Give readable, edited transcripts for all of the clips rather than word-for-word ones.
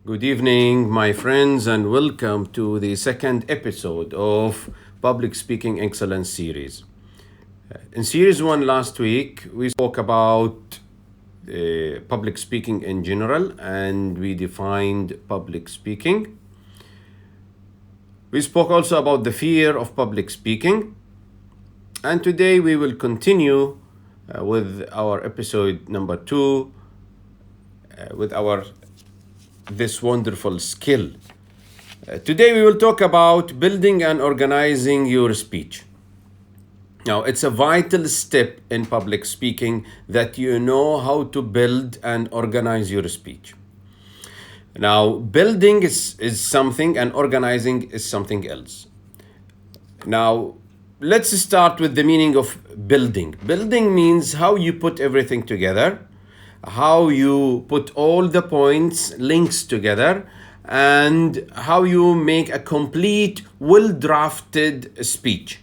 Good evening, my friends, and welcome to the second episode of Public Speaking Excellence series. In series 1 last week, we spoke about public speaking in general, and we defined public speaking. We spoke also about the fear of public speaking, and today we will continue with our episode number 2 with this wonderful skill. Today we will talk about building and organizing your speech. Now, it's a vital step in public speaking that you know how to build and organize your speech. Now, building is something and organizing is something else. Now, let's start with the meaning of building. Building means how you put everything together, how you put all the points, links together, and how you make a complete, well-drafted speech.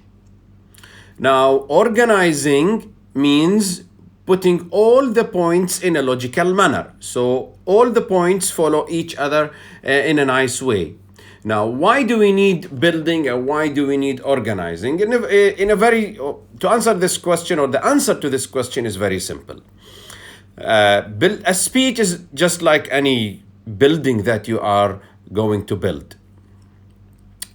Now, organizing means putting all the points in a logical manner. So all the points follow each other in a nice way. Now, why do we need building and why do we need organizing? To answer this question, or the answer to this question is very simple. A speech is just like any building that you are going to build.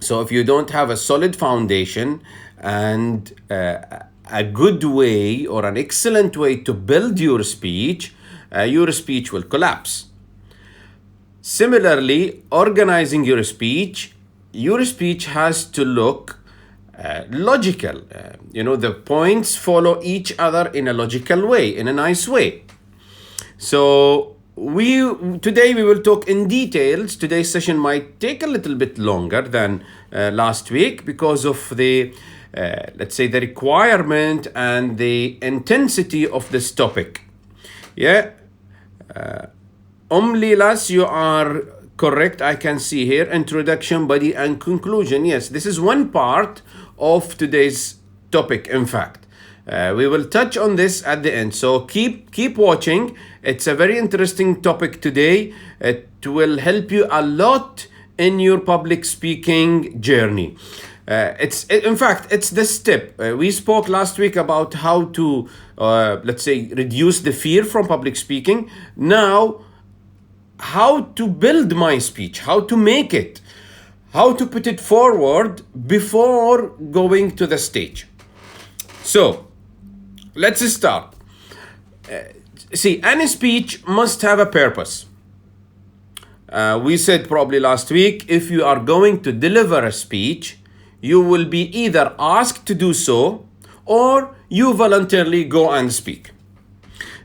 So if you don't have a solid foundation and a good way or an excellent way to build your speech will collapse. Similarly, organizing your speech has to look logical. The points follow each other in a logical way, in a nice way. So today we will talk in details. Today's session might take a little bit longer than last week because of the the requirement and the intensity of this topic. Lilas, you are correct. I can see here introduction, body, and conclusion. Yes, this is one part of today's topic. In fact, we will touch on this at the end. So keep watching. It's a very interesting topic today. It will help you a lot in your public speaking journey. It's the step. We spoke last week about how to, reduce the fear from public speaking. Now, how to build my speech, how to make it, how to put it forward before going to the stage. So, let's start. Any speech must have a purpose. We said probably last week, if you are going to deliver a speech, you will be either asked to do so or you voluntarily go and speak.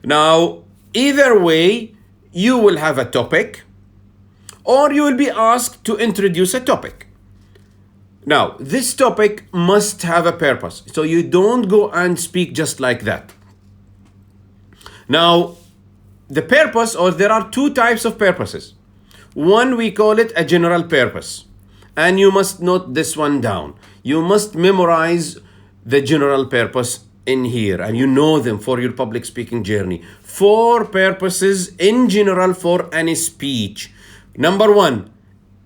Now, either way, you will have a topic or you will be asked to introduce a topic. Now, this topic must have a purpose. So you don't go and speak just like that. Now, the purpose, or there are two types of purposes. One, we call it a general purpose. And you must note this one down. You must memorize the general purpose in here, and you know them for your public speaking journey. 4 purposes in general for any speech. Number 1,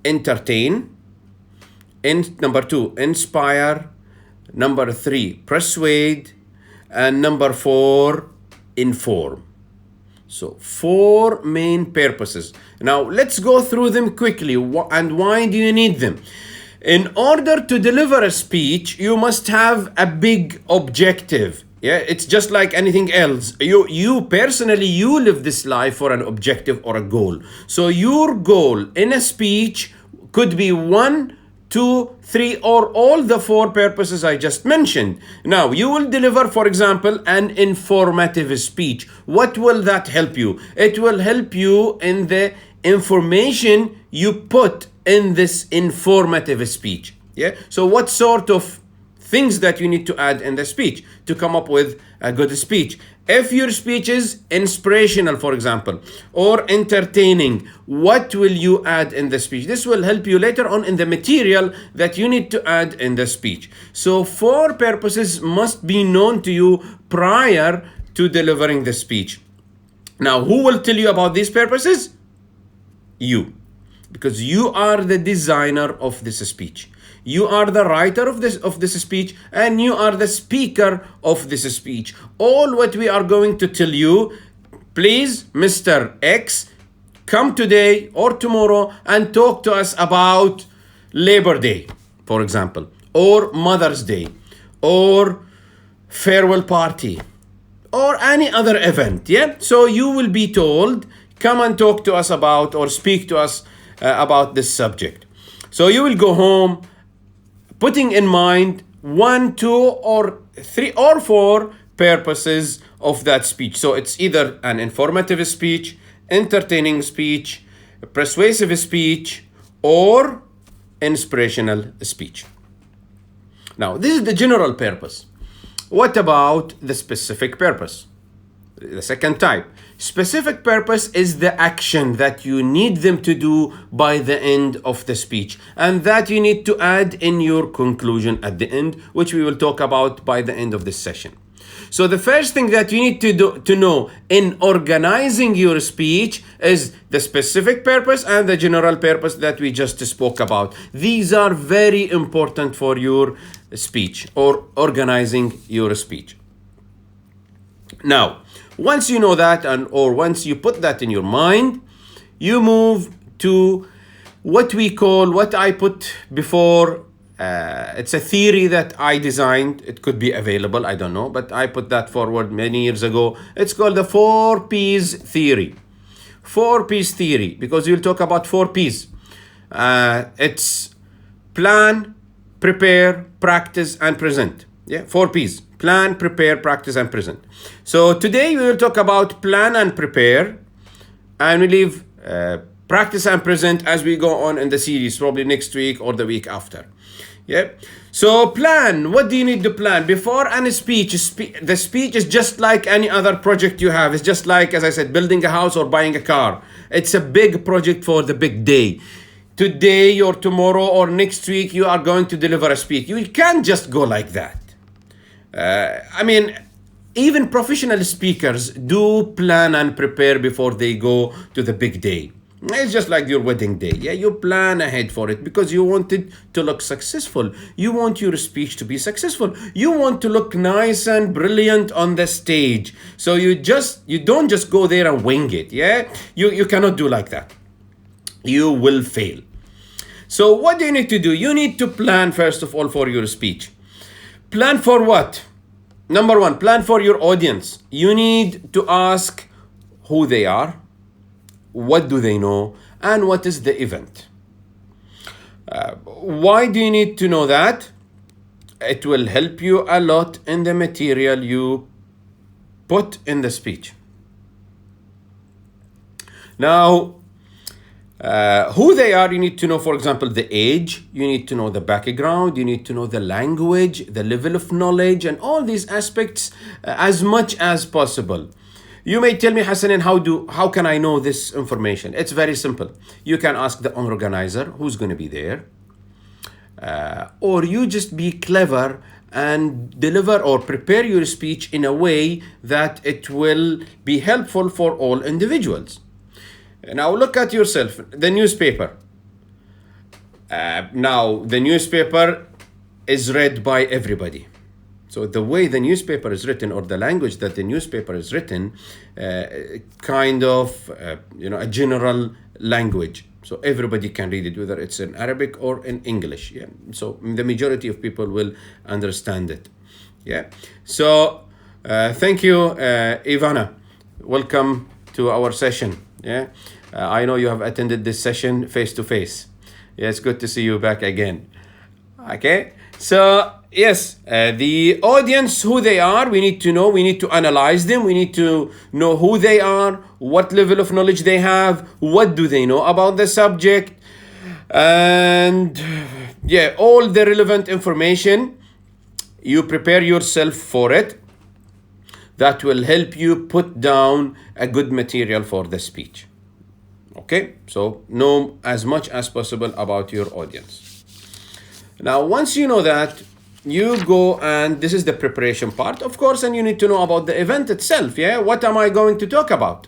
entertain. Number 2, inspire. Number 3, persuade. And number 4, inform. So 4 main purposes. Now let's go through them quickly. And why do you need them? In order to deliver a speech, you must have a big objective. It's just like anything else. You personally, you live this life for an objective or a goal. So your goal in a speech could be 1, 2, 3, or all the 4 purposes I just mentioned. Now, you will deliver, for example, an informative speech. What will that help you? It will help you in the information you put in this informative speech. So what sort of things that you need to add in the speech to come up with a good speech? If your speech is inspirational, for example, or entertaining, what will you add in the speech? This will help you later on in the material that you need to add in the speech. So 4 purposes must be known to you prior to delivering the speech. Now, who will tell you about these purposes? You. because you are the designer of this speech. You are the writer of this speech, and you are the speaker of this speech. All what we are going to tell you, please, Mr. X, come today or tomorrow and talk to us about Labor Day, for example, or Mother's Day, or farewell party, or any other event. Yeah. So you will be told, come and talk to us about or speak to us about this subject. So you will go home putting in mind 1, 2, or 3 or 4 purposes of that speech. So it's either an informative speech, entertaining speech, persuasive speech, or inspirational speech. Now, this is the general purpose. What about the specific purpose? The second type. Specific purpose is the action that you need them to do by the end of the speech, and that you need to add in your conclusion at the end, which we will talk about by the end of this session. So the first thing that you need to know in organizing your speech is the specific purpose and the general purpose that we just spoke about. These are very important for your speech or organizing your speech. Now, once you know that, or once you put that in your mind, you move to what I put before. It's a theory that I designed. It could be available, I don't know, but I put that forward many years ago. It's called the 4 P's theory. 4 P's theory, because we'll talk about 4 P's. It's plan, prepare, practice, and present. Yeah, 4 P's. Plan, prepare, practice, and present. So today we will talk about plan and prepare, and we leave practice and present as we go on in the series, probably next week or the week after. Yeah. So plan. What do you need to plan? Before any speech, the speech is just like any other project you have. It's just like, as I said, building a house or buying a car. It's a big project for the big day. Today or tomorrow or next week, you are going to deliver a speech. You can't just go like that. Even professional speakers do plan and prepare before they go to the big day. It's just like your wedding day. Yeah, you plan ahead for it because you want it to look successful. You want your speech to be successful. You want to look nice and brilliant on the stage. So you don't just go there and wing it. Yeah, you cannot do like that. You will fail. So what do you need to do? You need to plan first of all for your speech. Plan for what? Number 1, plan for your audience. You need to ask who they are, what do they know, and what is the event. Why do you need to know that? It will help you a lot in the material you put in the speech. Now, who they are, you need to know, for example, the age, you need to know the background, you need to know the language, the level of knowledge, and all these aspects as much as possible. You may tell me, Hasanain, how can I know this information? It's very simple. You can ask the organizer who's going to be there, or you just be clever and deliver or prepare your speech in a way that it will be helpful for all individuals. Now look at yourself, the newspaper. Now the newspaper is read by everybody. So the way the newspaper is written, or the language that the newspaper is written, a general language. So everybody can read it, whether it's in Arabic or in English. Yeah. So the majority of people will understand it. Yeah. So thank you, Ivana. Welcome to our session. Yeah. I know you have attended this session face to face. Yeah, it's good to see you back again. Okay. So yes, the audience, who they are, we need to know. We need to analyze them. We need to know who they are, what level of knowledge they have, what do they know about the subject, and yeah, all the relevant information. You prepare yourself for it. That will help you put down a good material for the speech. Okay, so know as much as possible about your audience. Now, once you know that, you go, and this is the preparation part, of course, and you need to know about the event itself. Yeah, what am I going to talk about?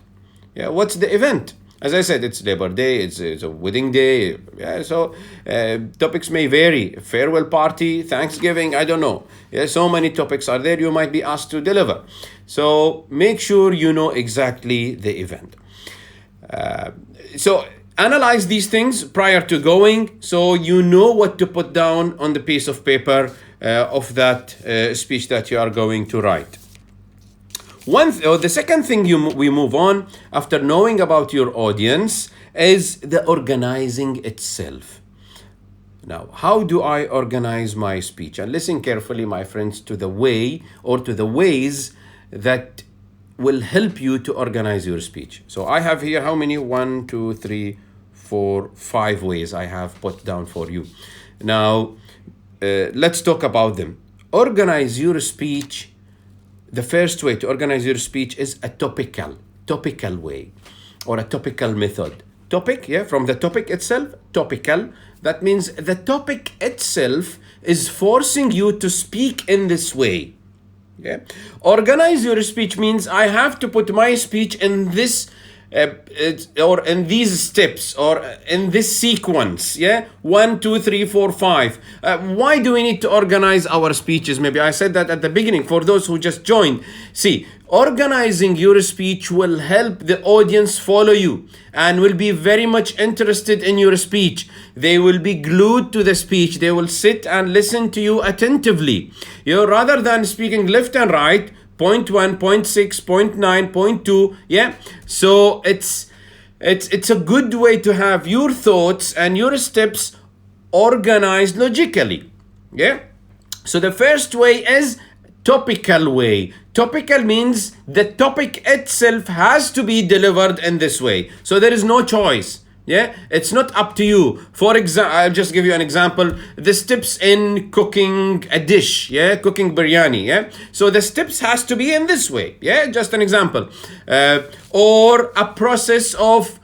Yeah, what's the event? As I said, it's Labor Day, it's a wedding day. Yeah, so topics may vary. Farewell party, Thanksgiving, I don't know. Yeah, so many topics are there you might be asked to deliver. So make sure you know exactly the event. So analyze these things prior to going, so you know what to put down on the piece of paper of that speech that you are going to write. The second thing we move on after knowing about your audience is the organizing itself. Now, how do I organize my speech? And listen carefully, my friends, to the way or to the ways that will help you to organize your speech. So I have here how many? 1, 2, 3, 4, 5 ways I have put down for you. Now, let's talk about them. Organize your speech. The first way to organize your speech is a topical way or a topical method. Topic, yeah, from the topic itself, topical. That means the topic itself is forcing you to speak in this way. Yeah. Organize your speech means I have to put my speech in this or in these steps or in this sequence. Yeah, 1, 2, 3, 4, 5. Why do we need to organize our speeches? Maybe I said that at the beginning for those who just joined. See, organizing your speech will help the audience follow you and will be very much interested in your speech. They will be glued to the speech. They will sit and listen to you attentively. Rather than speaking left and right, point 1, point 6, point 9, point 2. Yeah. So it's a good way to have your thoughts and your steps organized logically. Yeah. So the first way is topical way. Topical means the topic itself has to be delivered in this way. So there is no choice. Yeah, it's not up to you. For example, I'll just give you an example. The steps in cooking a dish, yeah, cooking biryani, yeah. So the steps has to be in this way, yeah, just an example. Or a process of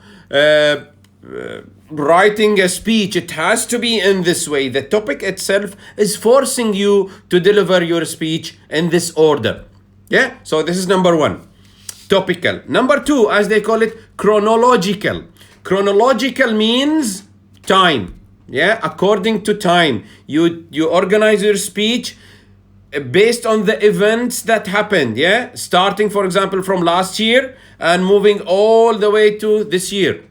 writing a speech, it has to be in this way. The topic itself is forcing you to deliver your speech in this order, yeah. So this is number 1, topical. Number 2, as they call it, chronological. Chronological means time, yeah, according to time. You organize your speech based on the events that happened, yeah, starting, for example, from last year and moving all the way to this year.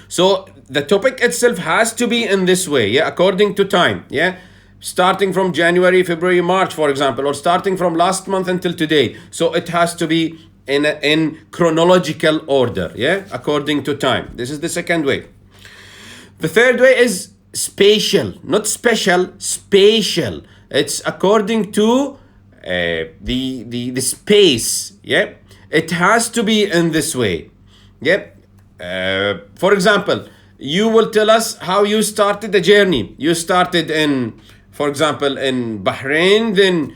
So the topic itself has to be in this way, yeah, according to time, yeah, starting from January, February, March, for example, or starting from last month until today. So it has to be in chronological order, yeah, according to time. This is the second way. The third way is spatial, not special, spatial. It's according to the space, yeah. It has to be in this way, yeah. For example, you will tell us how you started the journey. You started in, for example, in Bahrain, then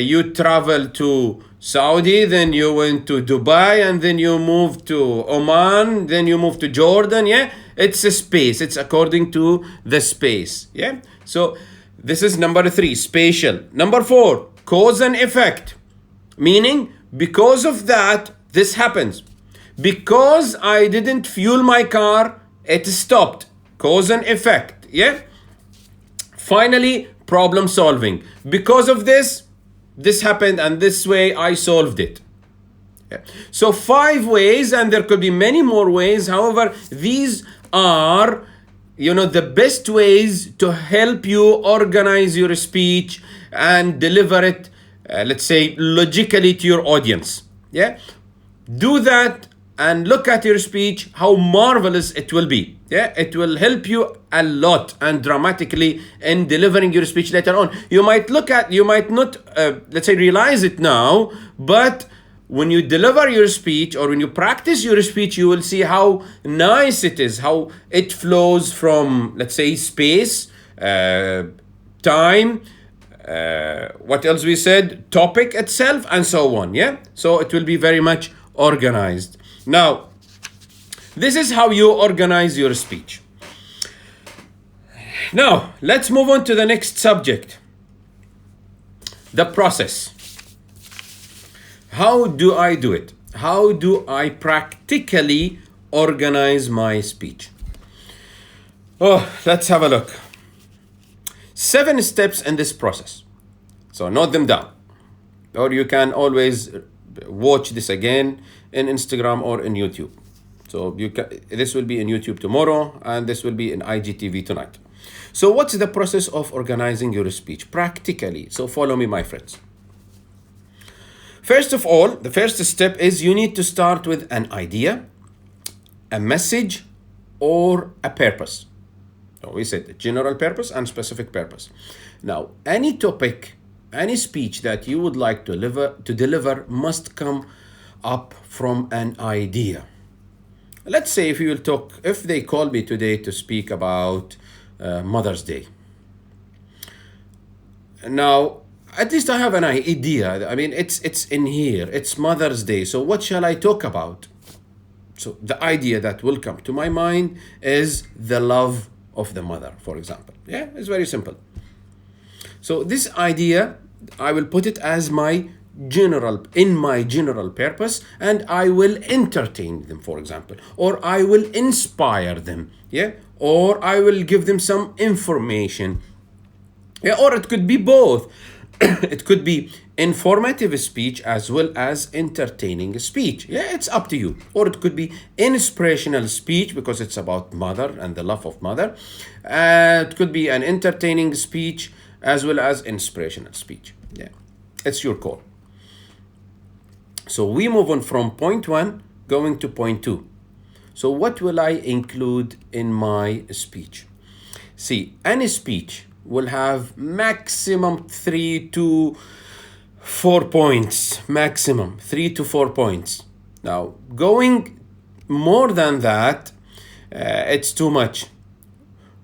you traveled to Saudi, then you went to Dubai, and then you moved to Oman, then you moved to Jordan, yeah? It's a space. It's according to the space, yeah? So this is number 3, spatial. Number 4, cause and effect. Meaning, because of that, this happens. Because I didn't fuel my car, it stopped. Cause and effect, yeah? Finally, problem solving. Because of this happened, and this way I solved it. Yeah. So 5 ways, and there could be many more ways. However, these are, the best ways to help you organize your speech and deliver it, let's say, logically to your audience. Yeah. Do that and look at your speech, how marvelous it will be. Yeah, it will help you a lot and dramatically in delivering your speech later on. You might not, let's say, realize it now, but when you deliver your speech or when you practice your speech, you will see how nice it is, how it flows from, let's say, space, time, what else we said, topic itself, and so on. Yeah, so it will be very much organized. Now, this is how you organize your speech. Now, let's move on to the next subject. The process. How do I do it? How do I practically organize my speech? Oh, let's have a look. 7 steps in this process. So note them down. Or you can always watch this again in Instagram or in YouTube. So this will be in YouTube tomorrow, and this will be in IGTV tonight. So what's the process of organizing your speech practically? So follow me, my friends. First of all, the first step is you need to start with an idea, a message, or a purpose. So we said general purpose and specific purpose. Now, any topic, any speech that you would like to deliver must come up from an idea. Let's say if they call me today to speak about Mother's Day. Now, at least I have an idea. I mean, it's in here. It's Mother's Day. So what shall I talk about? So the idea that will come to my mind is the love of the mother, for example. Yeah, it's very simple. So this idea, I will put it as my general purpose, and I will entertain them, for example, or I will inspire them, yeah, or I will give them some information, yeah, or it could be both. It could be informative speech as well as entertaining speech. Yeah, it's up to you. Or it could be inspirational speech because it's about mother and the love of mother. It could be an entertaining speech as well as inspirational speech. Yeah, it's your call. So we move on from point 1 going to point 2. So what will I include in my speech? See, any speech will have maximum 3 to 4 points. Maximum 3 to 4 points. Now, going more than that, it's too much.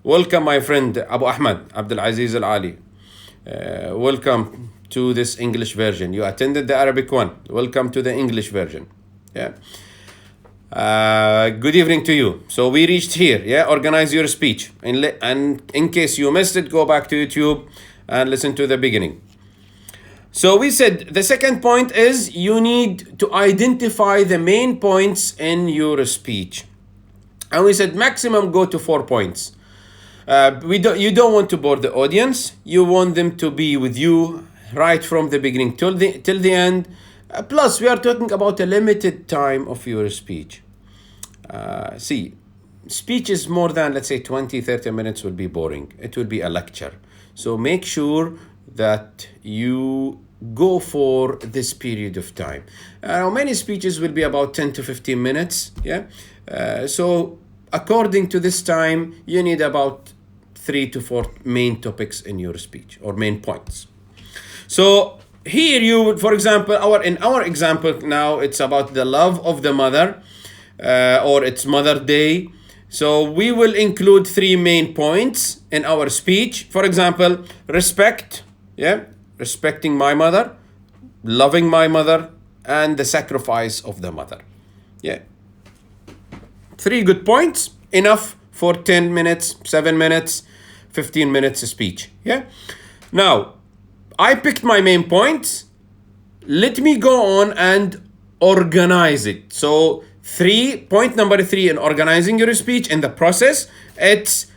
Welcome, my friend Abu Ahmed Abdul Aziz Al Ali. Welcome to this English version. You attended the Arabic one. Welcome to the English version. Yeah. Good evening to you. So we reached here. Yeah, organize your speech. And in case you missed it, go back to YouTube and listen to the beginning. So we said the second point is you need to identify the main points in your speech. And we said maximum go to 4 points. You don't want to bore the audience. You want them to be with you right from the beginning till the end. Plus, we are talking about a limited time of your speech. See, speech is more than, let's say, 20-30 minutes will be boring. It will be a lecture. So make sure that you go for this period of time. Many speeches will be about 10 to 15 minutes. Yeah. So according to this time, you need about 3 to 4 main topics in your speech or main points. So here you would, for example, in our example now, it's about the love of the mother, or it's Mother's Day. So we will include 3 main points in our speech. For example, respect, yeah, respecting my mother, loving my mother, and the sacrifice of the mother. Yeah. 3 good points, enough for 10 minutes, 7 minutes, 15 minutes speech. Yeah. Now, I picked my main points. Let me go on and organize it. So point number 3 in organizing your speech in the process, it's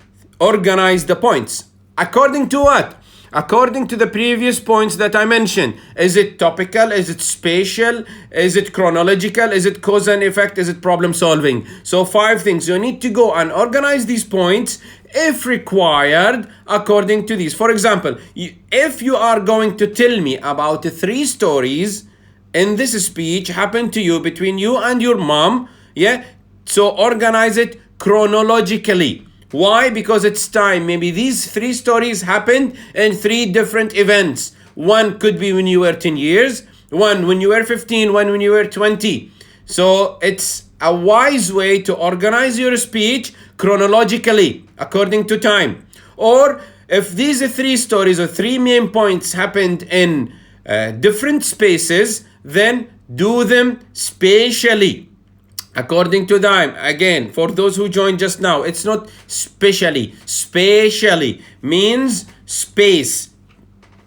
organize the points. According to what? According to the previous points that I mentioned. Is it topical? Is it spatial? Is it chronological? Is it cause and effect? Is it problem solving? So 5 things. You need to go and organize these points if required according to these. For example, if you are going to tell me about 3 stories in this speech happened to you between you and your mom, yeah, so organize it chronologically. Why? Because it's time. Maybe these 3 stories happened in 3 different events. One could be when you were 10 years, one when you were 15, one when you were 20. So it's a wise way to organize your speech chronologically according to time. Or if these 3 stories or 3 main points happened in different spaces, then do them spatially according to time. Again, for those who joined just now, it's not spatially. Spatially means space,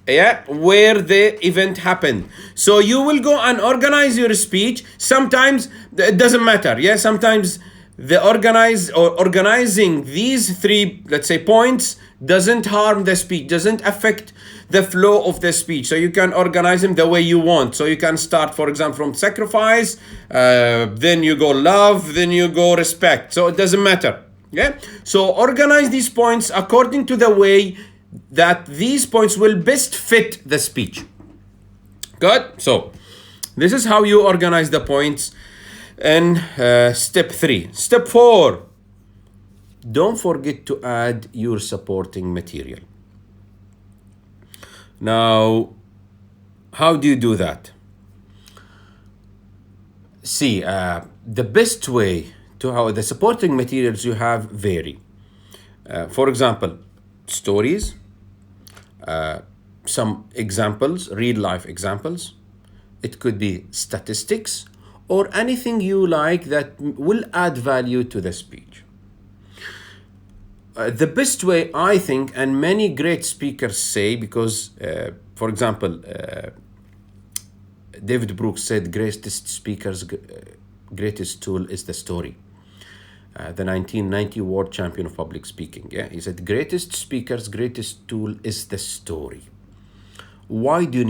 yeah, where the event happened. So you will go and organize your speech. Sometimes it doesn't matter. Yeah, sometimes the organizing these three, let's say, points doesn't harm the speech, doesn't affect the flow of the speech. So you can organize them the way you want. So you can start, for example, from sacrifice, then you go love, then you go respect. So it doesn't matter. Yeah. So organize these points according to the way that these points will best fit the speech. Good. So this is how you organize the points in step 3. Step 4. Don't forget to add your supporting material. Now, how do you do that? See, the best way to how the supporting materials you have vary. For example, stories, some examples, real life examples. It could be statistics or anything you like that will add value to the speech. The best way, I think, and many great speakers say, because, for example, David Brooks said, greatest speakers' greatest tool is the story. The 1990 world champion of public speaking. Yeah, he said, greatest speakers' greatest tool is the story. Why do you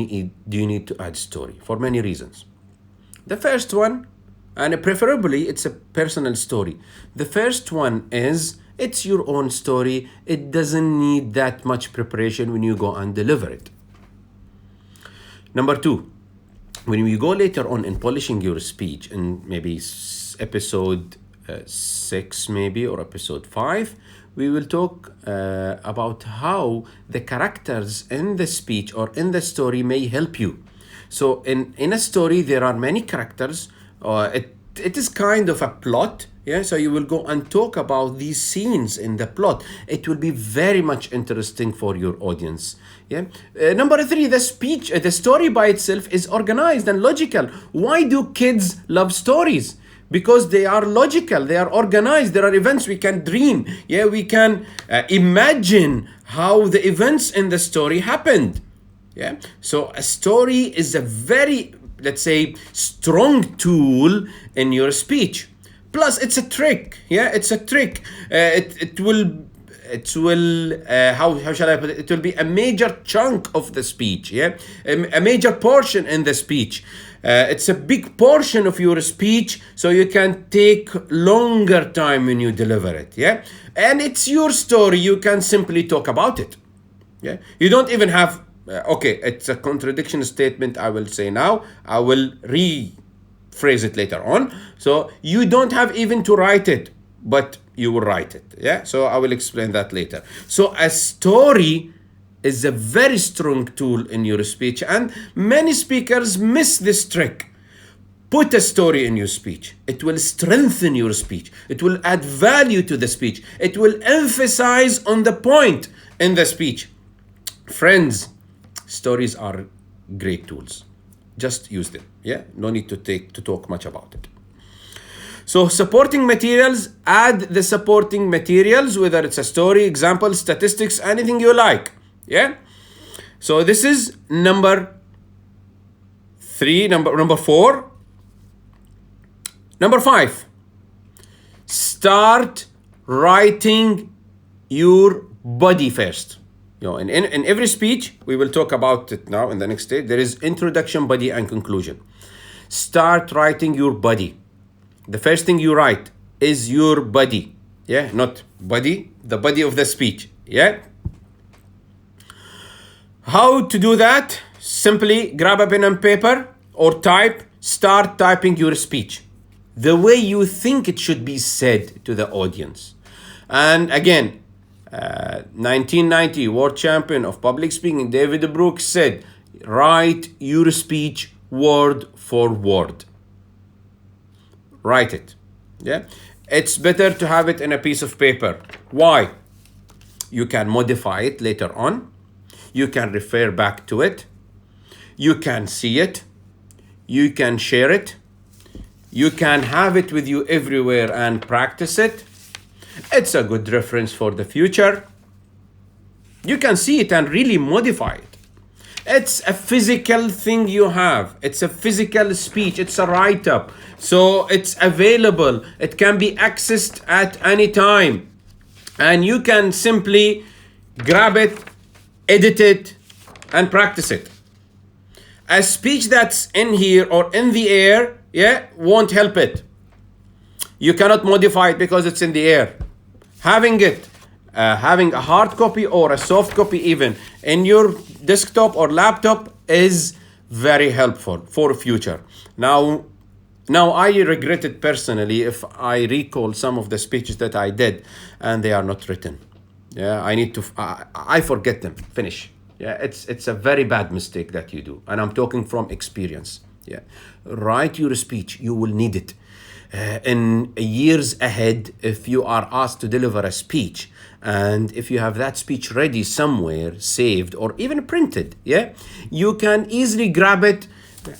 need to add story? For many reasons. The first one, and preferably it's a personal story. The first one is it's your own story. It doesn't need that much preparation when you go and deliver it. Number 2, when you go later on in polishing your speech, in maybe episode 6 maybe, or episode 5, we will talk about how the characters in the speech or in the story may help you. So in a story, there are many characters. It is kind of a plot. Yeah, so you will go and talk about these scenes in the plot. It will be very much interesting for your audience. Yeah. Number 3, the speech, the story by itself is organized and logical. Why do kids love stories? Because they are logical, they are organized, there are events we can dream. Yeah, we can imagine how the events in the story happened. Yeah, so a story is a very, let's say, strong tool in your speech. Plus, it's a trick. Yeah, it's a trick. It will how shall I put it? It will be a major chunk of the speech. Yeah, a major portion in the speech. It's a big portion of your speech, so you can take longer time when you deliver it. Yeah, and it's your story. You can simply talk about it. Yeah, you don't even have. Okay, it's a contradiction statement. I will say now. I will rephrase it later on. So you don't have even to write it, but you will write it. Yeah, so I will explain that later. So a story is a very strong tool in your speech, and many speakers miss this trick. Put a story in your speech. It will strengthen your speech. It will add value to the speech. It will emphasize on the point in the speech. Friends, stories are great tools. Just use them. Yeah, no need to talk much about it. So supporting materials, add the supporting materials, whether it's a story, example, statistics, anything you like. Yeah. So this is number 3, number 4. Number 5. Start writing your body first. You know, in every speech, we will talk about it now in the next stage. There is introduction, body, and conclusion. Start writing your body. The first thing you write is your body. Yeah, not body, the body of the speech. Yeah. How to do that? Simply grab a pen and paper or start typing your speech the way you think it should be said to the audience. And again, 1990 world champion of public speaking, David Brooks said, write your speech word for word. Write it. Yeah. It's better to have it in a piece of paper. Why? You can modify it later on. You can refer back to it. You can see it. You can share it. You can have it with you everywhere and practice it. It's a good reference for the future. You can see it and really modify it. It's a physical thing you have. It's a physical speech. It's a write-up. So it's available. It can be accessed at any time. And you can simply grab it, edit it, and practice it. A speech that's in here or in the air, won't help it. You cannot modify it because it's in the air. Having a hard copy or a soft copy even in your desktop or laptop is very helpful for future. Now I regret it personally if I recall some of the speeches that I did and they are not written. I forget them. Finish. It's a very bad mistake that you do, and I'm talking from experience. Write your speech. You will need it in years ahead if you are asked to deliver a speech, and if you have that speech ready somewhere, saved or even printed. You can easily grab it,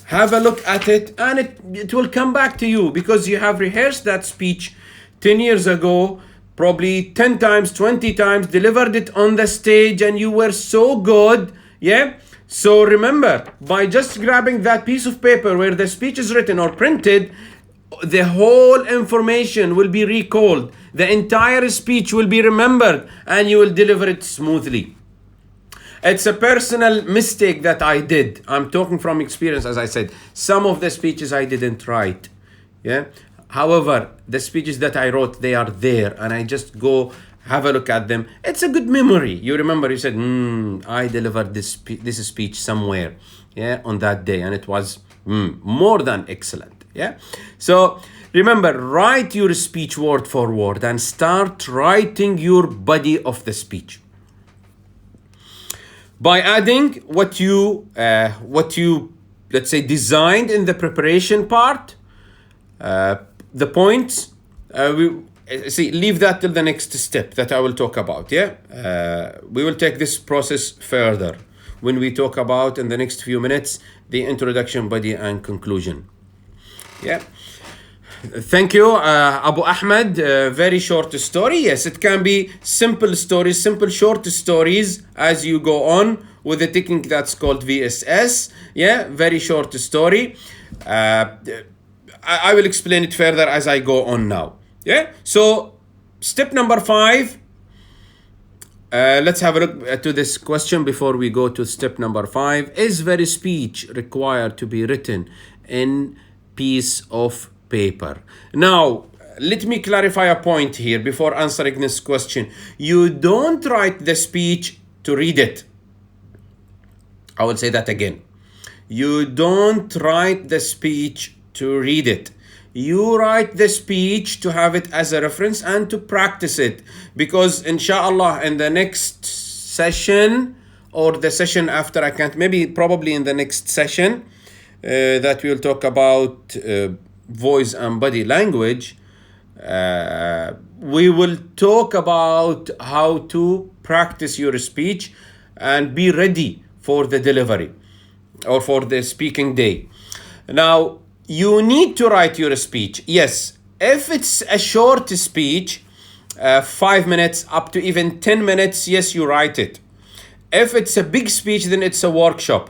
have a look at it, and it will come back to you because you have rehearsed that speech 10 years ago, probably 10 times, 20 times, delivered it on the stage, and you were so good. So remember, by just grabbing that piece of paper where the speech is written or printed, the whole information will be recalled. The entire speech will be remembered, and you will deliver it smoothly. It's a personal mistake that I did. I'm talking from experience, as I said. Some of the speeches I didn't write. However, the speeches that I wrote, they are there, and I just go have a look at them. It's a good memory. You remember, you said, I delivered this speech somewhere, on that day, and it was more than excellent. So remember, write your speech word for word and start writing your body of the speech by adding what you let's say designed in the preparation part. The points, leave that till the next step that I will talk about. We will take this process further when we talk about in the next few minutes the introduction, body, and conclusion. Thank you, Abu Ahmed. Very short story. Yes, it can be simple stories, simple short stories as you go on with the technique that's called VSS. Very short story. I will explain it further as I go on now. So step number 5. Let's have a look to this question before we go to step number 5. Is very speech required to be written in piece of paper? Now, let me clarify a point here before answering this question. You don't write the speech to read it. I will say that again. You don't write the speech to read it. You write the speech to have it as a reference and to practice it, because inshallah in the next session or the session after, probably in the next session that we'll talk about voice and body language, we will talk about how to practice your speech and be ready for the delivery or for the speaking day. Now, you need to write your speech. Yes, if it's a short speech, 5 minutes up to even 10 minutes, yes, you write it. If it's a big speech, then it's a workshop.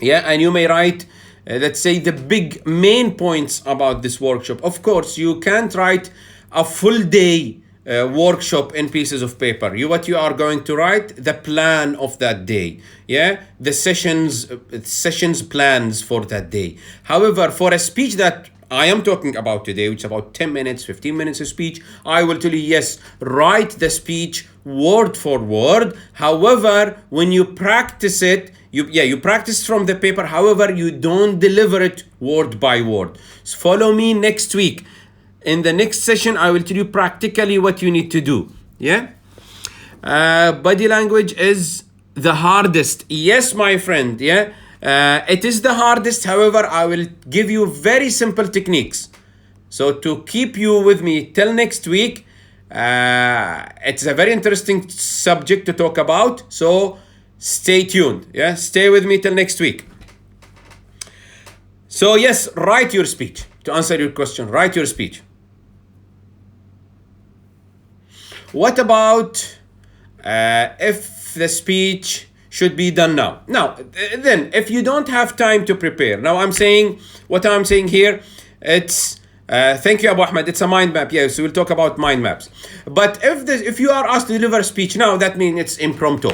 And you may write, let's say, the big main points about this workshop. Of course, you can't write a full day workshop in pieces of paper. What you are going to write, the plan of that day. The sessions plans for that day. However, for a speech that I am talking about today, which is about 10 minutes, 15 minutes of speech, I will tell you, yes, write the speech word for word. However, when you practice it, you practice from the paper. However, you don't deliver it word by word. So follow me next week. In the next session, I will tell you practically what you need to do. Body language is the hardest. Yes, my friend. It is the hardest. However, I will give you very simple techniques. So to keep you with me till next week, it's a very interesting subject to talk about. So stay tuned. Stay with me till next week. So yes, write your speech. To answer your question, write your speech. What about if the speech should be done now. Now, then, if you don't have time to prepare, now I'm saying, what I'm saying here, it's, thank you, Abu Ahmed, it's a mind map. Yes, we'll talk about mind maps. But if you are asked to deliver a speech now, that means it's impromptu.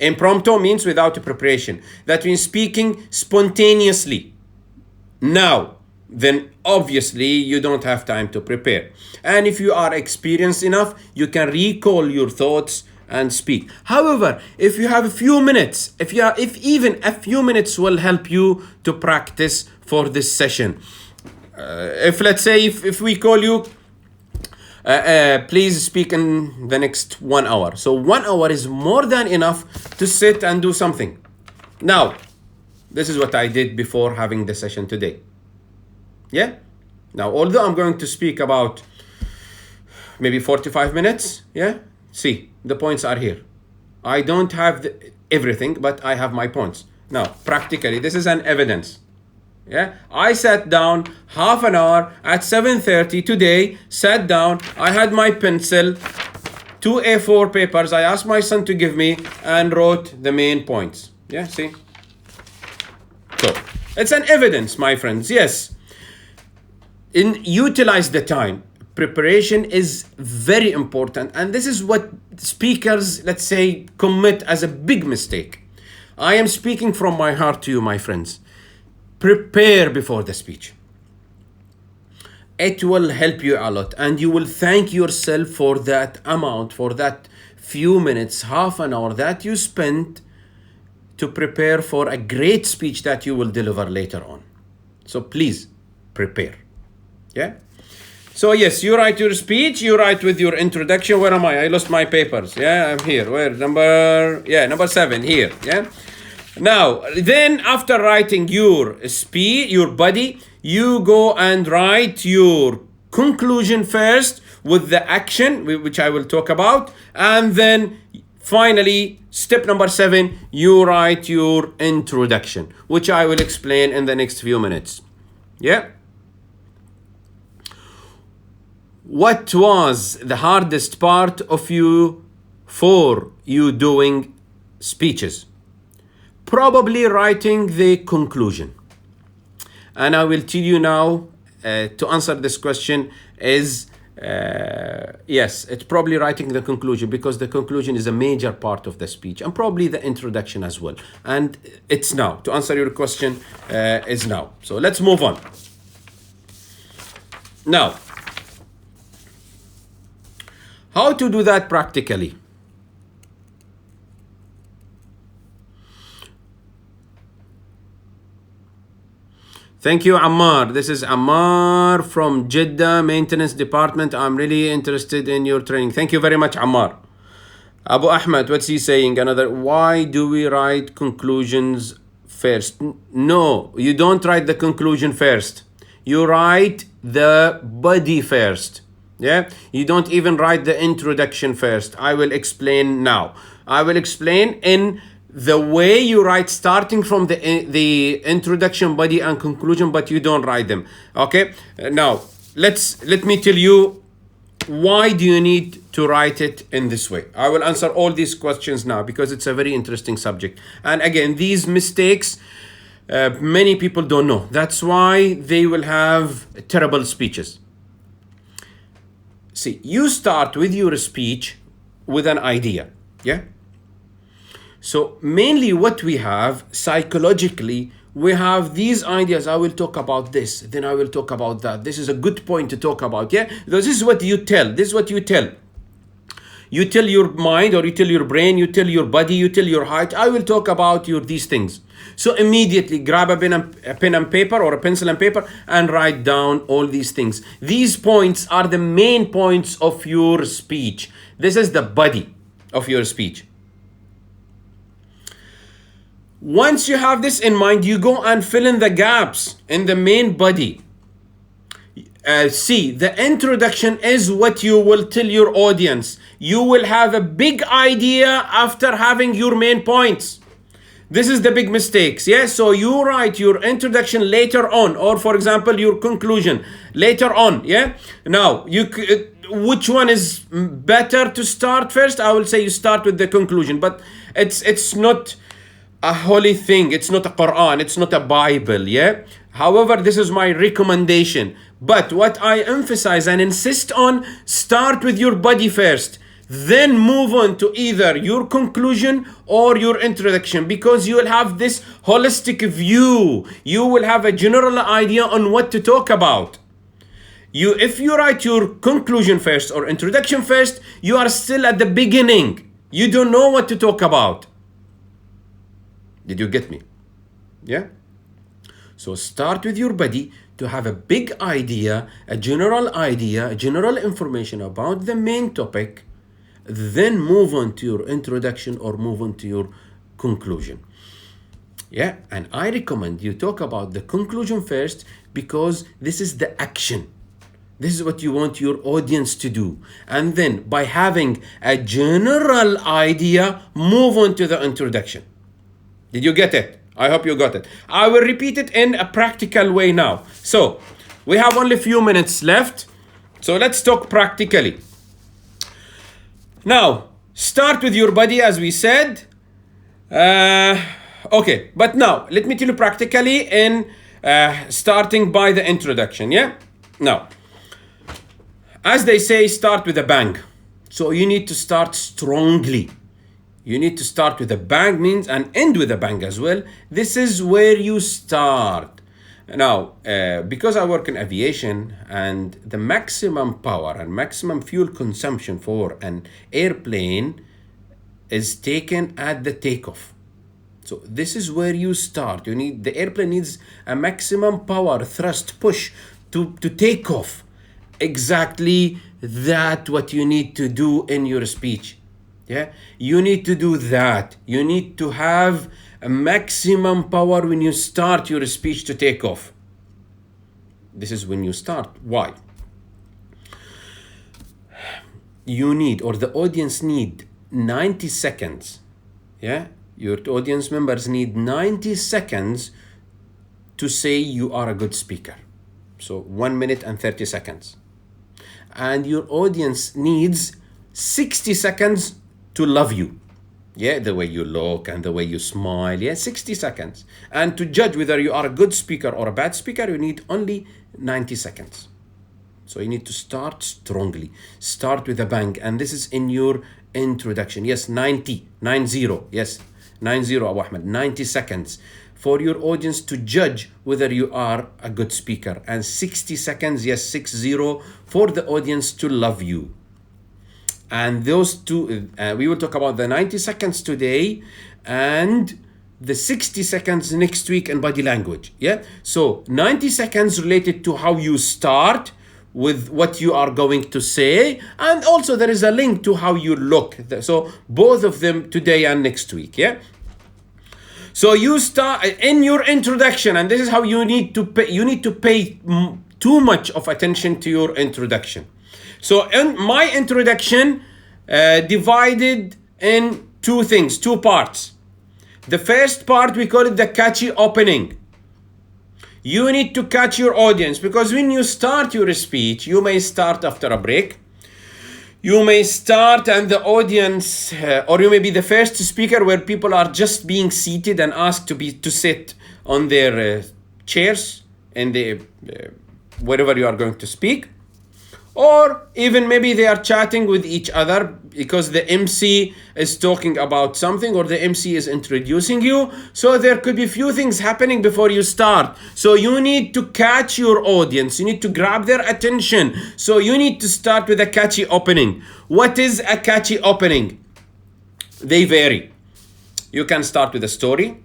Impromptu means without a preparation. That means speaking spontaneously. Now, then obviously you don't have time to prepare. And if you are experienced enough, you can recall your thoughts and speak. However, if you have a few minutes, if even a few minutes will help you to practice for this session. If let's say if we call you, please speak in the next 1 hour. So 1 hour is more than enough to sit and do something. Now, this is what I did before having the session today. Yeah? Now, although I'm going to speak about maybe 45 minutes, yeah? See, the points are here. I don't have everything, but I have my points. Now, practically, this is an evidence. Yeah, I sat down half an hour at 7:30 today, sat down, I had my pencil, 2 A4 papers, I asked my son to give me and wrote the main points. Yeah, see? So, it's an evidence, my friends, yes. Utilize the time. Preparation is very important, and this is what speakers, let's say, commit as a big mistake. I am speaking from my heart to you, my friends. Prepare before the speech. It will help you a lot, and you will thank yourself for that amount, for that few minutes, half an hour that you spent to prepare for a great speech that you will deliver later on. So please prepare. Yeah. So yes, you write your speech, you write with your introduction. Where am I? I lost my papers. Yeah, I'm here. Where? Number 7 here. Yeah. Now, then after writing your speech, your body, you go and write your conclusion first with the action, which I will talk about. And then finally, step number 7, you write your introduction, which I will explain in the next few minutes. Yeah. What was the hardest part of you for you doing speeches? Probably writing the conclusion. And I will tell you now, to answer this question is, yes, it's probably writing the conclusion, because the conclusion is a major part of the speech, and probably the introduction as well. And it's now, to answer your question, is now. So let's move on. Now, how to do that practically? Thank you, Ammar. This is Ammar from Jeddah Maintenance Department. I'm really interested in your training. Thank you very much, Ammar. Abu Ahmed, what's he saying? Another, why do we write conclusions first? No, you don't write the conclusion first. You write the body first. Yeah, you don't even write the introduction first. I will explain now. I will explain in the way you write, starting from the introduction, body, and conclusion, but you don't write them. Okay. Now let me tell you why do you need to write it in this way. I will answer all these questions now because it's a very interesting subject. And again, these mistakes, many people don't know. That's why they will have terrible speeches. See, you start with your speech with an idea, yeah? So mainly what we have psychologically, we have these ideas. I will talk about this, then I will talk about that. This is a good point to talk about, yeah? Because this is what you tell. This is what you tell. You tell your mind, or you tell your brain, you tell your body, you tell your heart, I will talk about these things. So immediately grab a pen and paper, or a pencil and paper, and write down all these things. These points are the main points of your speech. This is the body of your speech. Once you have this in mind, you go and fill in the gaps in the main body. See, the introduction is what you will tell your audience. You will have a big idea after having your main points. This is the big mistakes, yeah? So you write your introduction later on, or for example, your conclusion later on, yeah? Now, which one is better to start first? I will say you start with the conclusion, but It's not a holy thing. It's not a Quran. It's not a Bible. Yeah. However, this is my recommendation. But what I emphasize and insist on, start with your body first. Then move on to either your conclusion or your introduction, because you will have this holistic view. You will have a general idea on what to talk about. If you write your conclusion first or introduction first, you are still at the beginning. You don't know what to talk about. Did you get me? Yeah? So start with your body to have a big idea, a general information about the main topic. Then move on to your introduction or move on to your conclusion. Yeah, and I recommend you talk about the conclusion first, because this is the action. This is what you want your audience to do. And then by having a general idea, move on to the introduction. Did you get it? I hope you got it. I will repeat it in a practical way now. So we have only a few minutes left. So let's talk practically. Now, start with your body, as we said. Okay, but now let me tell you practically in starting by the introduction. Yeah. Now, as they say, start with a bang. So you need to start strongly. You need to start with a bang means and end with a bang as well. This is where you start. Now, because I work in aviation, and the maximum power and maximum fuel consumption for an airplane is taken at the takeoff. So this is where you start. The airplane needs a maximum power, thrust, push to take off. Exactly that what you need to do in your speech. Yeah, you need to do that. You need to have a maximum power when you start your speech to take off. This is when you start. Why? You need, or the audience need 90 seconds. Yeah, your audience members need 90 seconds to say you are a good speaker. So 1 minute and 30 seconds. And your audience needs 60 seconds to love you. Yeah, the way you look and the way you smile. Yeah, 60 seconds. And to judge whether you are a good speaker or a bad speaker, you need only 90 seconds. So you need to start strongly. Start with a bang. And this is in your introduction. Yes, 90. Yes, 90, Abu Ahmed. 90 seconds for your audience to judge whether you are a good speaker. And 60 seconds, yes, 60, for the audience to love you. And those two, we will talk about the 90 seconds today and the 60 seconds next week in body language. Yeah. So 90 seconds related to how you start with what you are going to say. And also there is a link to how you look. So both of them today and next week. Yeah. So you start in your introduction, and this is how you need to pay. You need to pay too much of attention to your introduction. So in my introduction, divided in two parts. The first part, we call it the catchy opening. You need to catch your audience, because when you start your speech, you may start after a break. You may start and the audience, or you may be the first speaker where people are just being seated and asked to sit on their chairs in the wherever you are going to speak. Or even maybe they are chatting with each other because the MC is talking about something, or the MC is introducing you. So there could be few things happening before you start. So you need to catch your audience. You need to grab their attention. So you need to start with a catchy opening. What is a catchy opening? They vary. You can start with a story.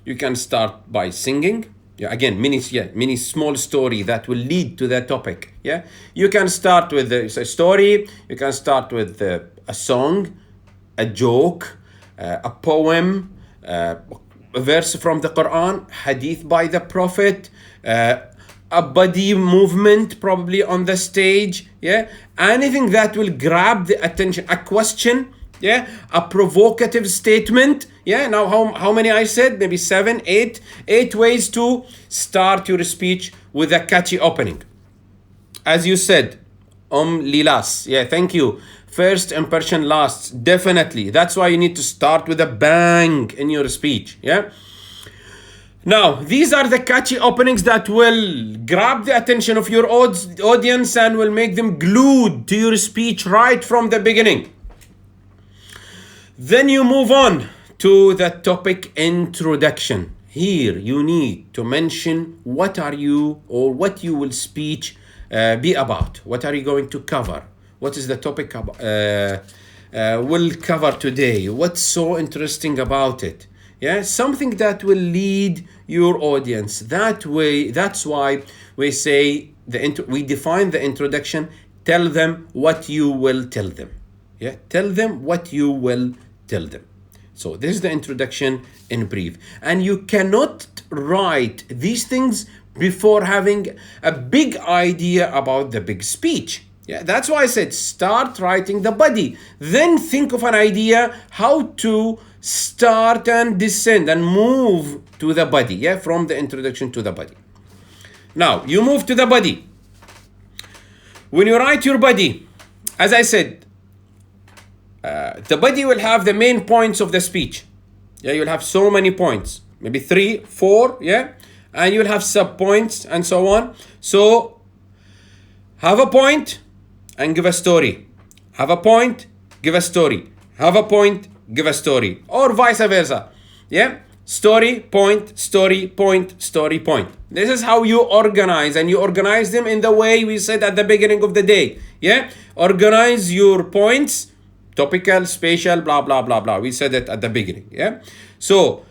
You can start by singing. Yeah, again, mini small story that will lead to that topic. Yeah, you can start with a story. You can start with a song, a joke, a poem, a verse from the Quran, hadith by the Prophet, a body movement probably on the stage. Yeah, anything that will grab the attention. A question. Yeah, a provocative statement. Yeah, now how many I said? Maybe 7, 8 ways to start your speech with a catchy opening. As you said, Lilas. Yeah, thank you. First impression lasts, definitely. That's why you need to start with a bang in your speech. Yeah. Now, these are the catchy openings that will grab the attention of your audience and will make them glued to your speech right from the beginning. Then you move on to the topic introduction. Here you need to mention what are you or what you will speech be about. What are you going to cover? What is the topic we'll cover today? What's so interesting about it? Yeah, something that will lead your audience. That way, that's why we say we define the introduction. Tell them what you will tell them. Yeah, tell them what you will tell them. So this is the introduction in brief. And you cannot write these things before having a big idea about the big speech. Yeah, that's why I said start writing the body. Then think of an idea how to start and descend and move to the body. Yeah, from the introduction to the body. Now, you move to the body. When you write your body, as I said, the body will have the main points of the speech. Yeah, you'll have so many points, maybe 3, 4, yeah, and you'll have sub points and so on. So have a point and give a story. Have a point, give a story. Have a point, give a story, or vice versa. Yeah, story, point, story, point, story, point. This is how you organize, and you organize them in the way we said at the beginning of the day. Yeah, organize your points. Topical, spatial, blah, blah, blah, blah. We said it at the beginning, yeah? So,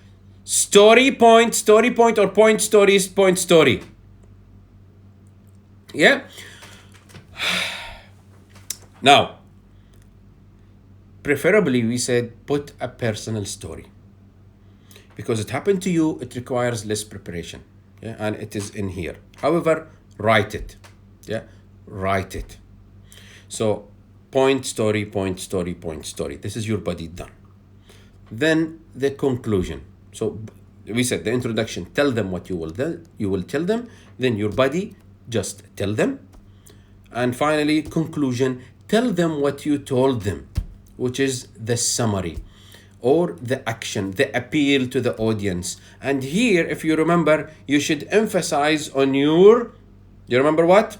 story, point, or point, stories, point, story. Yeah? Now, preferably we said put a personal story. Because it happened to you, it requires less preparation. Yeah? And it is in here. However, write it. Yeah? Write it. So, point, story, point, story, point, story. This is your body done. Then the conclusion. So we said the introduction, tell them what you will tell them. Then your body, just tell them. And finally, conclusion, tell them what you told them, which is the summary or the action, the appeal to the audience. And here, if you remember, you should emphasize on you remember what?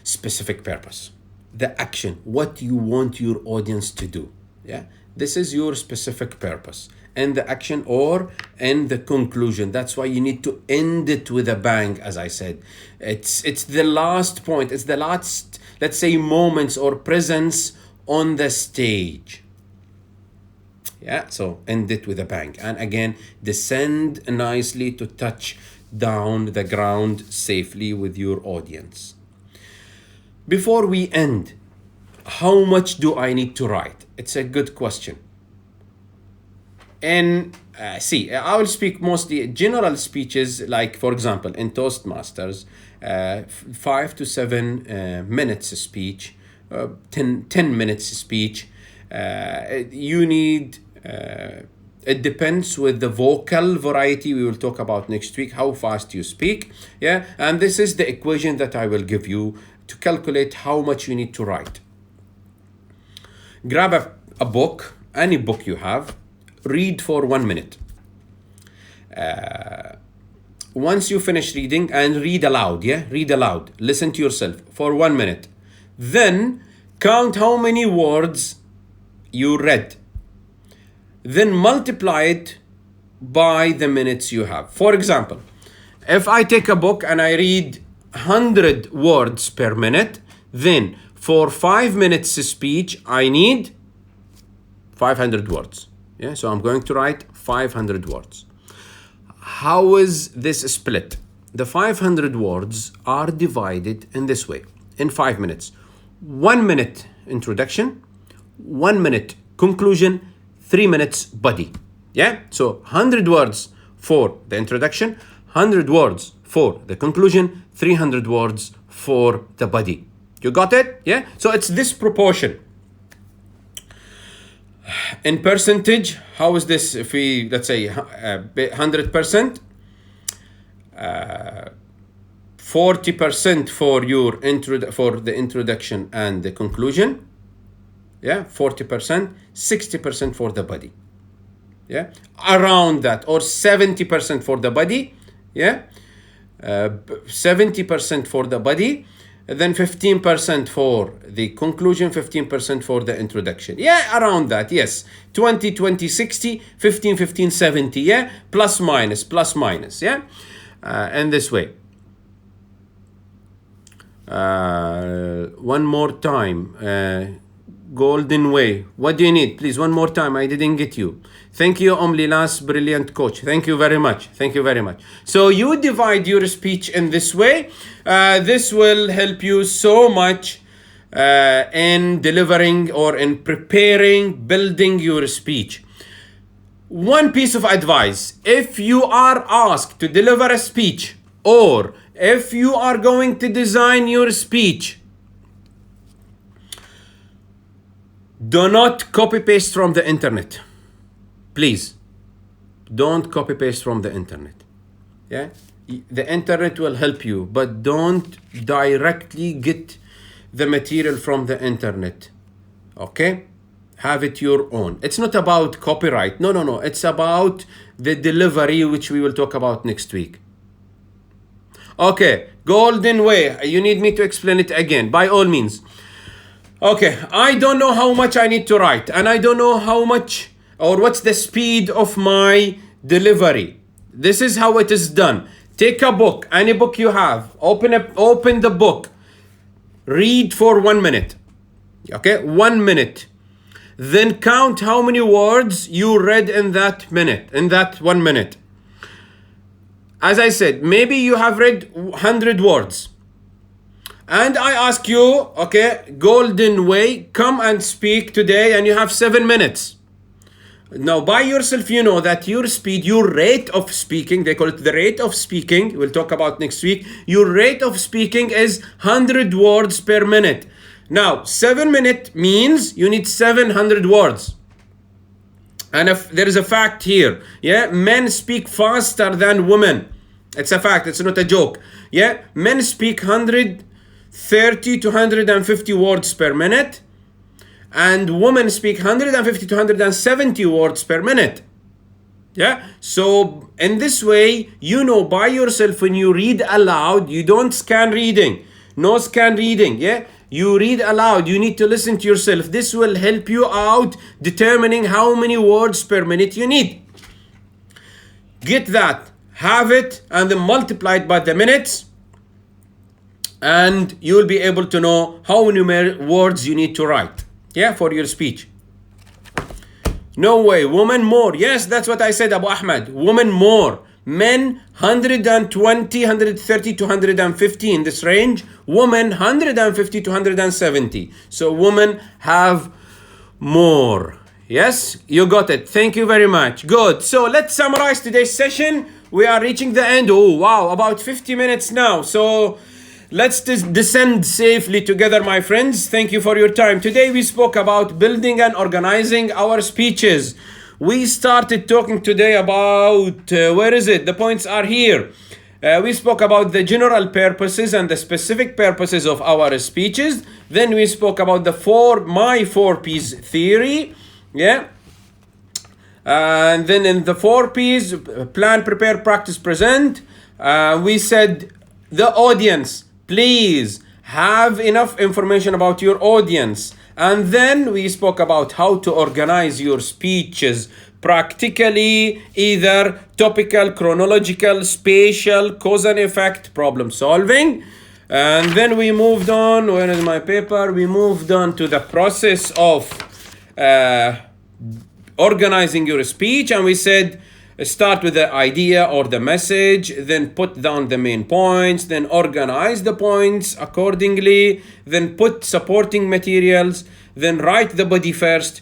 Specific purpose. The action, what you want your audience to do. Yeah, this is your specific purpose and the action or in the conclusion. That's why you need to end it with a bang. As I said, it's the last point. It's the last, let's say, moments or presence on the stage. Yeah, so end it with a bang. And again, descend nicely to touch down the ground safely with your audience. Before we end, how much do I need to write? It's a good question. And I will speak mostly general speeches, like, for example, in Toastmasters, 5 to 7 minutes speech, 10 minutes speech. You need, it depends with the vocal variety we will talk about next week, how fast you speak. Yeah, and this is the equation that I will give you to calculate how much you need to write. Grab a book, any book you have, read for 1 minute. Once you finish reading, and read aloud, read aloud, listen to yourself for 1 minute. Then count how many words you read. Then multiply it by the minutes you have. For example, if I take a book and I read 100 words per minute, then for 5 minutes speech, I need 500 words. Yeah, so I'm going to write 500 words. How is this split? The 500 words are divided in this way, in 5 minutes. 1 minute introduction, 1 minute conclusion, 3 minutes body. Yeah, so 100 words for the introduction, 100 words for the conclusion, 300 words for the body. You got it? Yeah, so it's this proportion. In percentage, how is this? If we, let's say 100%, 4 40% for for the introduction and the conclusion. Yeah, 40%, 60% for the body. Yeah, around that, or 70% for the body. Yeah, 70% for the body, then 15% for the conclusion, 15% for the introduction. Yeah, around that. Yes, 20, 20, 60, 15, 15, 70. Yeah, plus minus. Yeah, and this way. One more time. Golden way. What do you need? Please, one more time. I didn't get you. Thank you, Omlilas, brilliant coach. Thank you very much. Thank you very much. So you divide your speech in this way. This will help you so much in delivering or in preparing, building your speech. One piece of advice: if you are asked to deliver a speech, or if you are going to design your speech, do not copy paste from the internet. Please, don't copy paste from the internet. Yeah, the internet will help you, but don't directly get the material from the internet. Okay, have it your own. It's not about copyright. No. It's about the delivery, which we will talk about next week. Okay, golden way. You need me to explain it again? By all means. Okay, I don't know how much I need to write, and I don't know how much or what's the speed of my delivery. This is how it is done. Take a book, any book you have, open the book, read for 1 minute. Okay, 1 minute. Then count how many words you read in that 1 minute. As I said, maybe you have read 100 words. And I ask you, okay, golden way, come and speak today, and you have 7 minutes. Now, by yourself, you know that your speed, your rate of speaking, they call it the rate of speaking, we'll talk about next week. Your rate of speaking is 100 words per minute. Now, 7 minutes means you need 700 words. And if there is a fact here, yeah, men speak faster than women. It's a fact, it's not a joke. Yeah, men speak 130 to 150 words per minute, and women speak 150 to 170 words per minute. Yeah, so in this way, you know by yourself, when you read aloud, you don't scan reading. No scan reading. Yeah, you read aloud. You need to listen to yourself. This will help you out determining how many words per minute you need. Get that, have it, and then multiply it by the minutes, and you will be able to know how many words you need to write, yeah, for your speech. No way, women more. Yes, that's what I said, Abu Ahmed. Women more. Men 120, 130 to 150 in this range. Women 150 to 170. So women have more. Yes, you got it. Thank you very much. Good. So let's summarize today's session. We are reaching the end. Oh, wow, about 50 minutes now. So let's descend safely together, my friends. Thank you for your time. Today we spoke about building and organizing our speeches. We started talking today about, where is it? The points are here. We spoke about the general purposes and the specific purposes of our speeches. Then we spoke about my 4 P's theory. Yeah. And then in the 4 P's, plan, prepare, practice, present, we said the audience, please have enough information about your audience. And then we spoke about how to organize your speeches practically, either topical, chronological, spatial, cause and effect, problem solving. And then we moved on, where is my paper? We moved on to the process of organizing your speech, and we said start with the idea or the message, then put down the main points, then organize the points accordingly, then put supporting materials, then write the body first,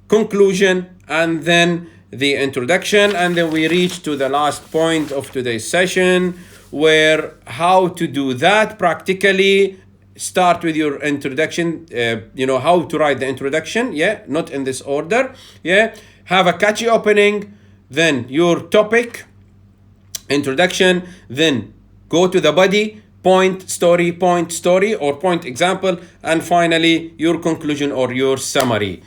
conclusion, and then the introduction. And then we reach to the last point of today's session, where how to do that practically. Start with your introduction, how to write the introduction, yeah, not in this order, yeah. Have a catchy opening, then your topic, introduction, then go to the body, point story, or point example, and finally your conclusion or your summary.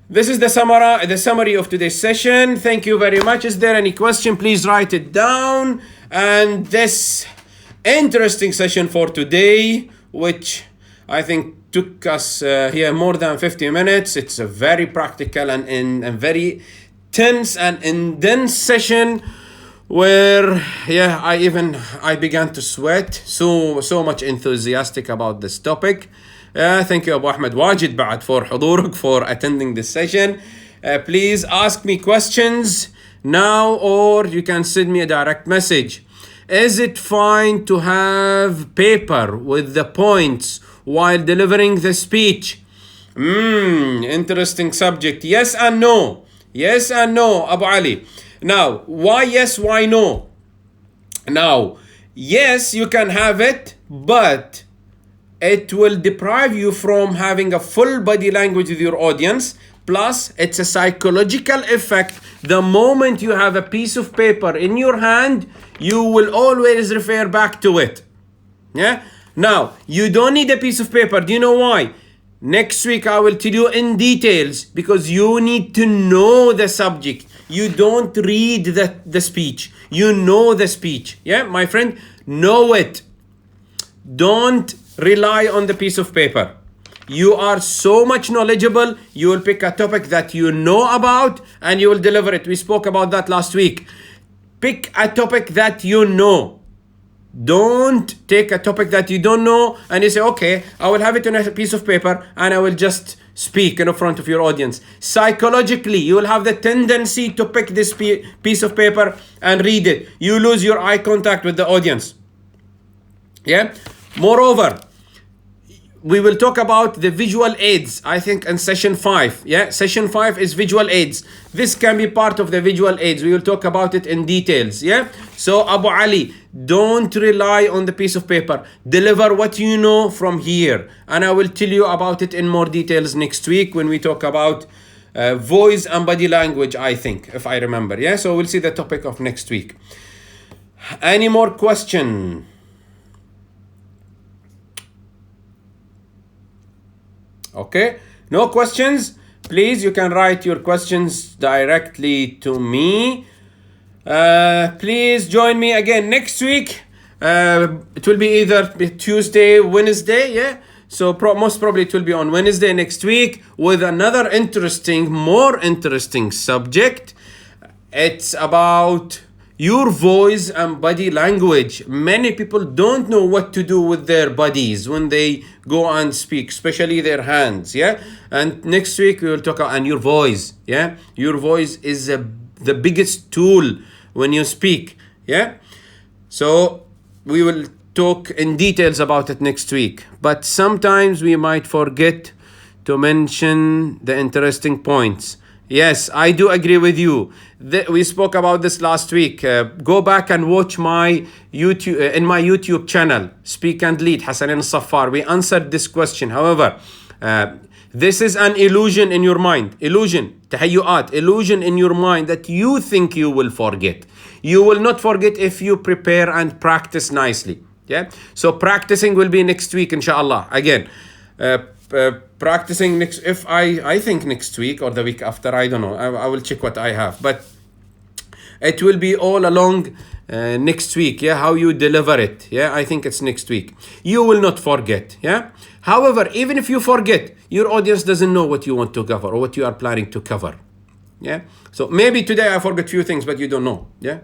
This is the summary of today's session. Thank you very much. Is there any question? Please write it down. And this interesting session for today, which I think took us here more than 50 minutes. It's a very practical and very tense and intense session where I began to sweat, so much enthusiastic about this topic. Thank you Abu Ahmed Wajid بعد for حضورك, for attending this session. Please ask me questions now, or you can send me a direct message. Is it fine to have paper with the points while delivering the speech? Interesting subject. Yes and no. Yes and no, Abu Ali. Now, why yes, why no? Now, yes, you can have it, but it will deprive you from having a full body language with your audience. Plus, it's a psychological effect. The moment you have a piece of paper in your hand, you will always refer back to it. Yeah? Now, you don't need a piece of paper. Do you know why? Next week, I will tell you in details, because you need to know the subject. You don't read the speech. You know the speech. Yeah, my friend, know it. Don't rely on the piece of paper. You are so much knowledgeable. You will pick a topic that you know about and you will deliver it. We spoke about that last week. Pick a topic that you know. Don't take a topic that you don't know and you say, okay, I will have it on a piece of paper and I will just speak in front of your audience. Psychologically, you will have the tendency to pick this piece of paper and read it. You lose your eye contact with the audience. Yeah. Moreover, we will talk about the visual aids, I think, in session 5. Yeah, session 5 is visual aids. This can be part of the visual aids. We will talk about it in details. Yeah. So Abu Ali, don't rely on the piece of paper. Deliver what you know from here. And I will tell you about it in more details next week when we talk about voice and body language, I think, if I remember. Yeah. So we'll see the topic of next week. Any more question? Okay, no questions? Please, you can write your questions directly to me. Please join me again next week. It will be either Tuesday, Wednesday, yeah? So most probably it will be on Wednesday next week with another more interesting subject. It's about your voice and body language. Many people don't know what to do with their bodies when they go and speak, especially their hands. Yeah. And next week we will talk about your voice. Yeah. Your voice is the biggest tool when you speak. Yeah. So we will talk in details about it next week. But sometimes we might forget to mention the interesting points. Yes, I do agree with you. We spoke about this last week. Go back and watch my YouTube channel, Speaknlead, Hasanain AlSaffar. We answered this question. However, this is an illusion in your mind. تهيؤات, illusion in your mind that you think you will forget. You will not forget if you prepare and practice nicely. Yeah. So practicing will be next week, inshallah. Again. Practicing I think next week or the week after, I don't know. I will check what I have, but it will be all along next week. Yeah, how you deliver it. Yeah, I think it's next week. You will not forget. Yeah. However, even if you forget, your audience doesn't know what you want to cover or what you are planning to cover. Yeah. So maybe today I forget few things, but you don't know. Yeah,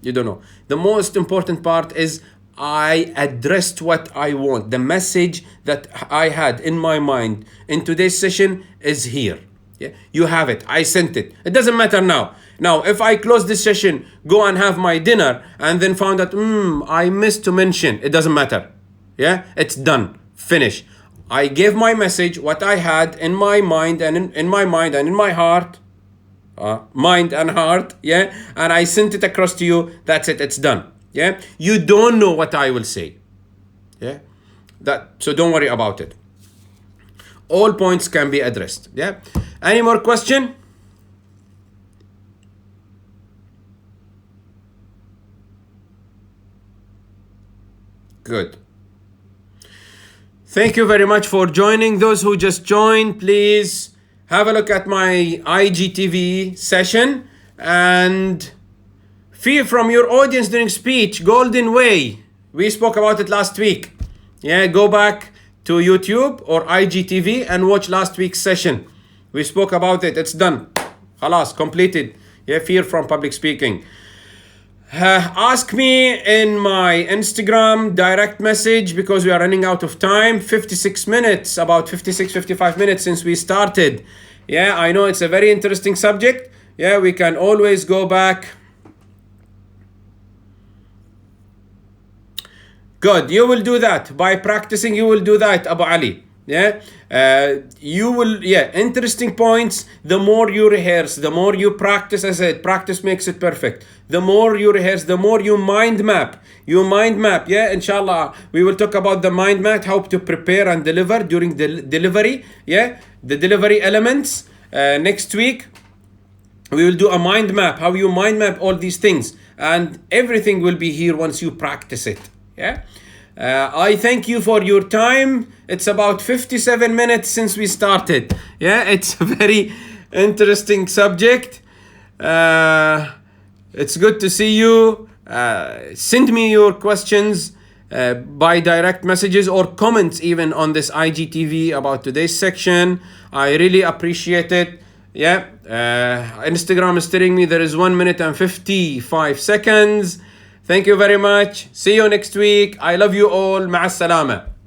you don't know. The most important part is I addressed what I want. The message that I had in my mind in today's session is here. Yeah, you have it. I sent it. It doesn't matter now. Now, if I close this session, go and have my dinner, and then found out, I missed to mention, it doesn't matter. Yeah, it's done. Finish. I gave my message, what I had in my mind and in my mind and in my heart, mind and heart. Yeah, and I sent it across to you. That's it. It's done. Yeah, you don't know what I will say. Yeah, so don't worry about it. All points can be addressed. Yeah. Any more question? Good. Thank you very much for joining. Those who just joined, please have a look at my IGTV session and fear from your audience during speech, golden way. We spoke about it last week. Yeah, go back to YouTube or IGTV and watch last week's session. We spoke about it. It's done. Khalas, completed. Yeah, fear from public speaking. Ask me in my Instagram direct message because we are running out of time. 56 minutes, about 55 minutes since we started. Yeah, I know it's a very interesting subject. Yeah, we can always go back. Good, you will do that. By practicing, you will do that, Abu Ali. Yeah, you will, interesting points. The more you rehearse, the more you practice. As I said, practice makes it perfect. The more you rehearse, the more you mind map. Yeah, inshallah, we will talk about the mind map, how to prepare and deliver during the delivery. Yeah, the delivery elements. Next week, we will do a mind map, how you mind map all these things. And everything will be here once you practice it. Yeah. I thank you for your time. It's about 57 minutes since we started. Yeah, it's a very interesting subject. It's good to see you. Send me your questions by direct messages or comments even on this IGTV about today's section. I really appreciate it. Yeah, Instagram is telling me there is 1 minute and 55 seconds. Thank you very much. See you next week. I love you all. مع السلامة.